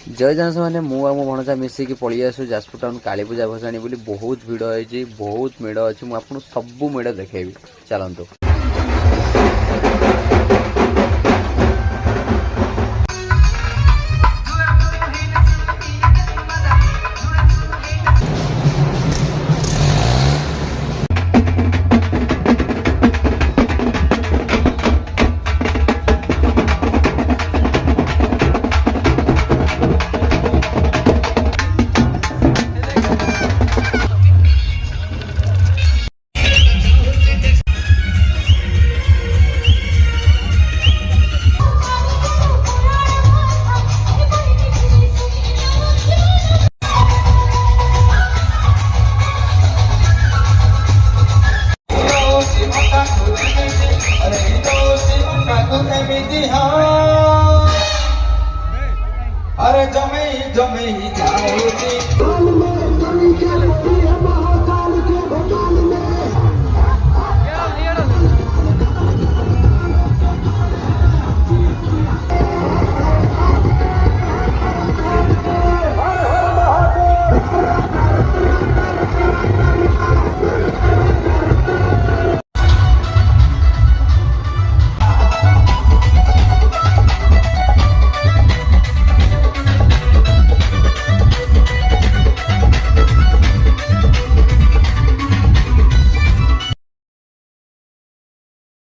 जय जन मैंने मुझे मो भणजा मिसिकी पलि आसु जाजपुर टाउन काली पूजा भसाणी बोली बहुत भिड़ होती बहुत मेढ़ अच्छी मुझे सब मेढ़ देखेबी चलतु। अरे जमे जमे जाऊती